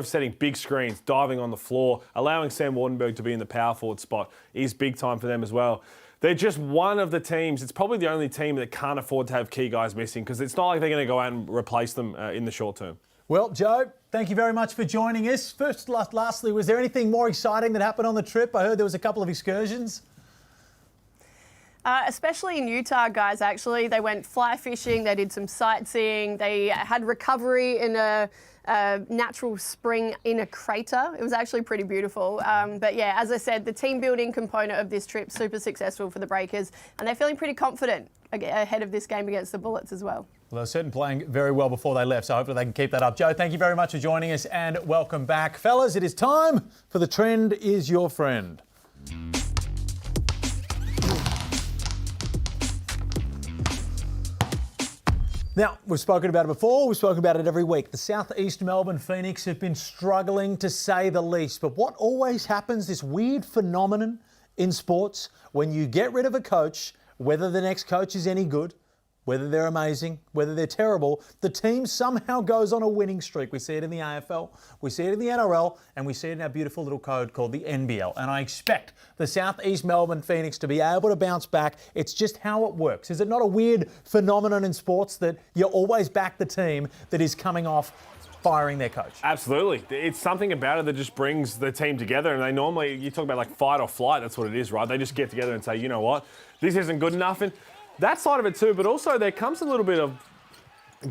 setting big screens, diving on the floor, allowing Sam Wardenberg to be in the power forward spot is big time for them as well. They're just one of the teams, it's probably the only team that can't afford to have key guys missing, because it's not like they're going to go out and replace them in the short term. Well, Joe, thank you very much for joining us. Lastly, was there anything more exciting that happened on the trip? I heard there was a couple of excursions. Especially in Utah, guys, actually. They went fly fishing, they did some sightseeing, they had recovery in a natural spring in a crater. It was actually pretty beautiful. But yeah, as I said, the team building component of this trip, super successful for the Breakers, and they're feeling pretty confident ahead of this game against the Bullets as well. Well, they're certainly playing very well before they left, so hopefully they can keep that up. Joe, thank you very much for joining us, and welcome back. Fellas, it is time for The Trend Is Your Friend. Now, we've spoken about it before, we've spoken about it every week. The South East Melbourne Phoenix have been struggling to say the least. But what always happens, this weird phenomenon in sports, when you get rid of a coach, whether the next coach is any good, whether they're amazing, whether they're terrible, the team somehow goes on a winning streak. We see it in the AFL, we see it in the NRL, and we see it in our beautiful little code called the NBL. And I expect the South East Melbourne Phoenix to be able to bounce back. It's just how it works. Is it not a weird phenomenon in sports that you always back the team that is coming off firing their coach? Absolutely. It's something about it that just brings the team together. And they normally, you talk about like fight or flight, that's what it is, right? They just get together and say, you know what, this isn't good enough. And that side of it too, but also there comes a little bit of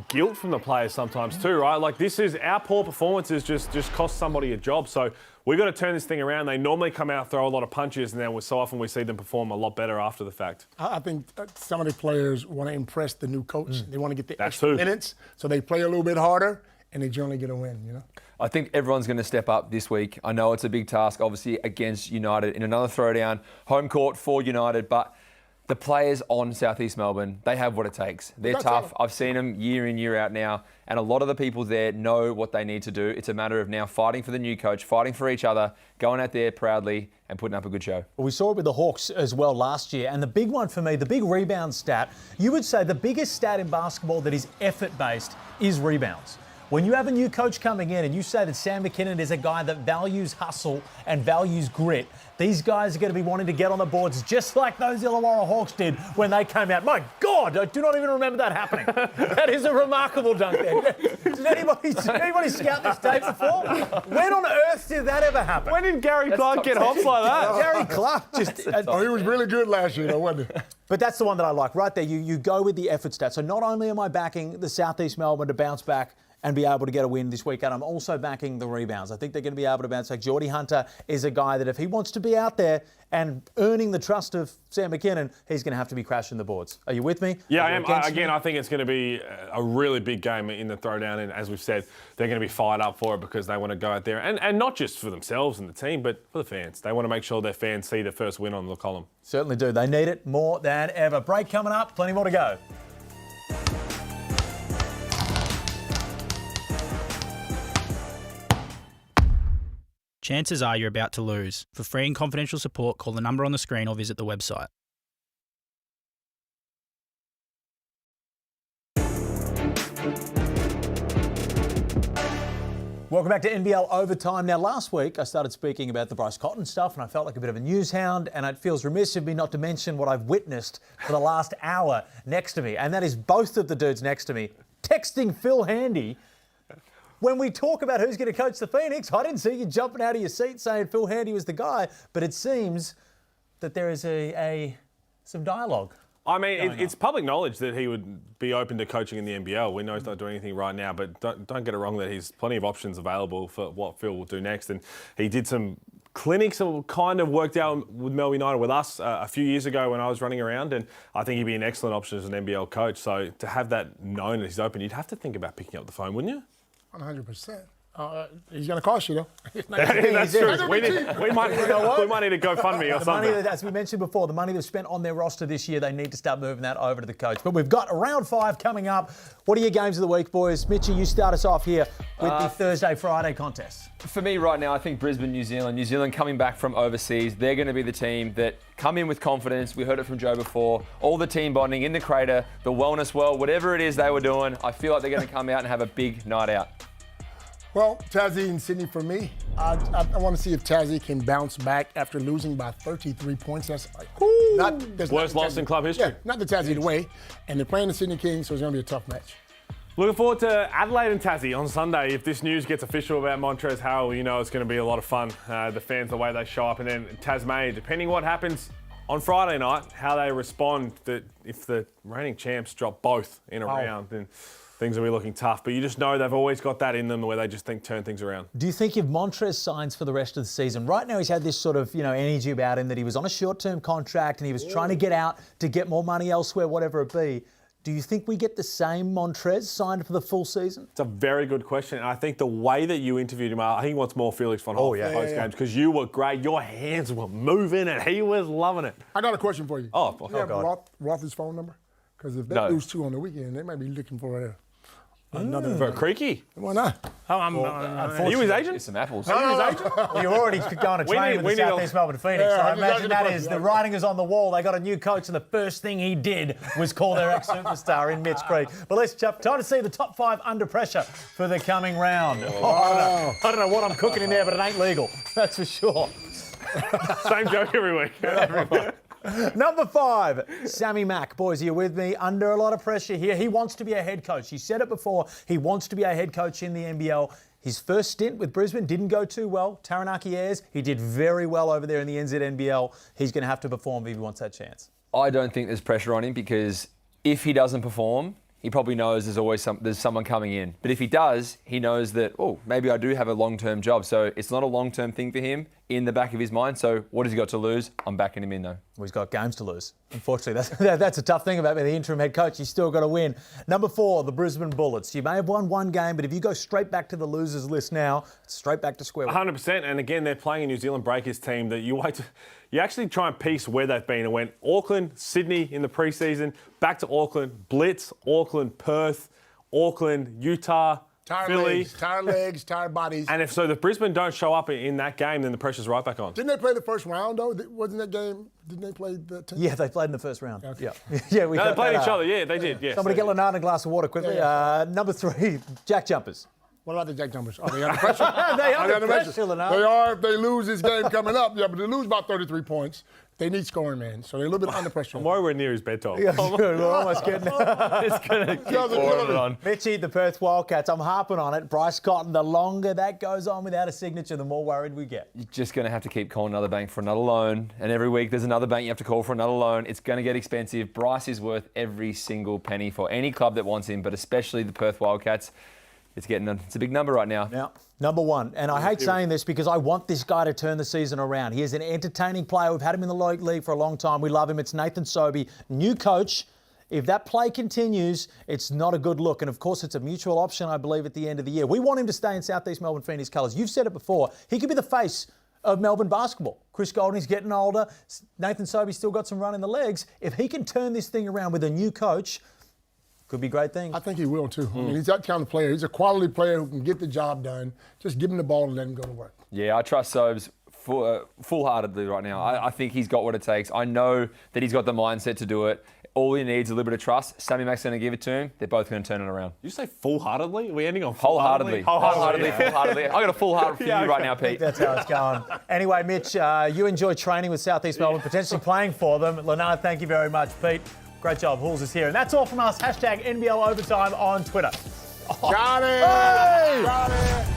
guilt from the players sometimes too, right? Like this is, our poor performances just cost somebody a job. So we've got to turn this thing around. They normally come out, throw a lot of punches, and then so often we see them perform a lot better after the fact. I think some of the players want to impress the new coach. They want to get the extra minutes, so they play a little bit harder, and they generally get a win, you know? I think everyone's going to step up this week. I know it's a big task, obviously, against United in another throwdown, home court for United, but the players on South East Melbourne, they have what it takes. They're tough. I've seen them year in, year out now, and a lot of the people there know what they need to do. It's a matter of now fighting for the new coach, fighting for each other, going out there proudly and putting up a good show. We saw it with the Hawks as well last year, and the big one for me, the big rebound stat, you would say the biggest stat in basketball that is effort-based is rebounds. When you have a new coach coming in and you say that Sam McKinnon is a guy that values hustle and values grit, these guys are going to be wanting to get on the boards just like those Illawarra Hawks did when they came out. My God, I do not even remember that happening. That is a remarkable dunk there. Did anybody scout this tape before? When on earth did that ever happen? When did Gary Clark get hops like that? Gary Clark just... he was really good last year, though, wasn't he? But that's the one that I like. Right there, you go with the effort stats. So not only am I backing the South East Melbourne to bounce back and be able to get a win this weekend, I'm also backing the rebounds. I think they're going to be able to bounce back. Geordie Hunter is a guy that if he wants to be out there and earning the trust of Sam McKinnon, he's going to have to be crashing the boards. Are you with me? Yeah, I am. Again, I think it's going to be a really big game in the throwdown. And as we've said, they're going to be fired up for it because they want to go out there. And not just for themselves and the team, but for the fans. They want to make sure their fans see their first win on the column. Certainly do. They need it more than ever. Break coming up. Plenty more to go. Chances are you're about to lose. For free and confidential support, call the number on the screen or visit the website. Welcome back to NBL Overtime. Now, last week I started speaking about the Bryce Cotton stuff and I felt like a bit of a news hound, and it feels remiss of me not to mention what I've witnessed for the last hour next to me, and that is both of the dudes next to me texting Phil Handy. When we talk about who's going to coach the Phoenix, I didn't see you jumping out of your seat saying Phil Handy was the guy, but it seems that there is some dialogue. I mean, it's public knowledge that he would be open to coaching in the NBL. We know he's not doing anything right now, but don't get it wrong that he's plenty of options available for what Phil will do next. And he did some clinics that kind of worked out with Melbourne United with us a few years ago when I was running around, and I think he'd be an excellent option as an NBL coach. So to have that known that he's open, you'd have to think about picking up the phone, wouldn't you? 100%. He's going to cost you, though. That's true. We might need a GoFundMe or something. Money, as we mentioned before, the money they've spent on their roster this year, they need to start moving that over to the coach. But we've got round 5 coming up. What are your games of the week, boys? Mitchy, you start us off here with the Thursday-Friday contest. For me right now, I think Brisbane, New Zealand. New Zealand coming back from overseas. They're going to be the team that come in with confidence. We heard it from Joe before. All the team bonding in the crater, the wellness world, whatever it is they were doing, I feel like they're going to come out and have a big night out. Well, Tassie and Sydney for me. I want to see if Tassie can bounce back after losing by 33 points. That's worst loss in club history. Yeah, not the Tassie way. And they're playing the Sydney Kings, so it's going to be a tough match. Looking forward to Adelaide and Tassie on Sunday. If this news gets official about Montrezl Harrell, you know it's going to be a lot of fun. The fans, the way they show up. And then Tasmania, depending what happens on Friday night, how they respond, that if the reigning champs drop both in a round, then things will be looking tough. But you just know they've always got that in them where they just turn things around. Do you think if Montrez signs for the rest of the season, right now he's had this sort of, energy about him that he was on a short-term contract and he was trying to get out to get more money elsewhere, whatever it be. Do you think we get the same Montrez signed for the full season? It's a very good question. And I think the way that you interviewed him, I think he wants more Felix Von Hofe post games because you were great. Your hands were moving and he was loving it. I got a question for you. Oh God. Roth's phone number? Because if they No. lose 2 on the weekend, they might be looking for another. For a creaky. Why not? You his agent? Get some apples. You're already going to train with the South East Melbourne Phoenix. Yeah, So I I'm imagine just that is the writing is on the wall. They got a new coach, and the first thing he did was call their ex-superstar in Mitch Creek. But let's time to see the top 5 under pressure for the coming round. I don't know what I'm cooking in there, but it ain't legal. That's for sure. Same joke every week. Number 5, Sammy Mack. Boys, are you with me? Under a lot of pressure here. He wants to be a head coach. He said it before. He wants to be a head coach in the NBL. His first stint with Brisbane didn't go too well. Taranaki Airs, he did very well over there in the NZNBL. He's going to have to perform if he wants that chance. I don't think there's pressure on him because if he doesn't perform, he probably knows there's someone coming in. But if he does, he knows that, maybe I do have a long-term job. So it's not a long-term thing for him in the back of his mind. So what has he got to lose? I'm backing him in, though. Well, he's got games to lose. Unfortunately, that's a tough thing about being the interim head coach. He's still got to win. Number 4, the Brisbane Bullets. You may have won one game, but if you go straight back to the losers list now, it's straight back to square one. 100%. And again, they're playing a New Zealand Breakers team that you actually try and piece where they've been. It went Auckland, Sydney in the preseason, back to Auckland, Blitz, Auckland, Perth, Auckland, Utah, Philly. Tired legs, tired bodies. And if Brisbane don't show up in that game, then the pressure's right back on. Didn't they play the first round, though? Wasn't that game? Didn't they play the 10th? Yeah, they played in the first round. Okay. Yeah, we No, they played each other. Yeah, they did. Yes, Somebody get Lanard a glass of water quickly. Number 3, JackJumpers. What about the JackJumpers? Are they under pressure? They under pressure, Lanard. They are if they lose this game coming up. Yeah, but they lose about 33 points. They need scoring, man. So they're a little bit under pressure. I'm worried we're near his bedtime. Yeah, we're almost getting It's going to keep pouring on. Mitchie, the Perth Wildcats, I'm harping on it. Bryce Cotton, the longer that goes on without a signature, the more worried we get. You're just going to have to keep calling another bank for another loan. And every week there's another bank you have to call for another loan. It's going to get expensive. Bryce is worth every single penny for any club that wants him, but especially the Perth Wildcats. It's a big number right now. Now, number 1, and I hate saying this because I want this guy to turn the season around. He is an entertaining player. We've had him in the league for a long time. We love him. It's Nathan Sobey, new coach. If that play continues, it's not a good look. And, of course, it's a mutual option, I believe, at the end of the year. We want him to stay in South East Melbourne Phoenix colours. You've said it before. He could be the face of Melbourne basketball. Chris Golding's getting older. Nathan Sobey's still got some run in the legs. If he can turn this thing around with a new coach, could be great things. I think he will, too. I mean, he's that kind of player. He's a quality player who can get the job done. Just give him the ball and let him go to work. Yeah, I trust Sobes full-heartedly right now. I think he's got what it takes. I know that he's got the mindset to do it. All he needs is a little bit of trust. Sammy Mack's going to give it to him. They're both going to turn it around. Did you say full-heartedly? Are we ending on Wholeheartedly. Wholeheartedly, full-heartedly. I got a full heart for you right now, Pete. That's how it's going. Anyway, Mitch, you enjoy training with South East Melbourne, potentially playing for them. Lanard, thank you very much. Pete, great job. Hools is here. And that's all from us. # NBL Overtime on Twitter. Got it! Hey! Got it!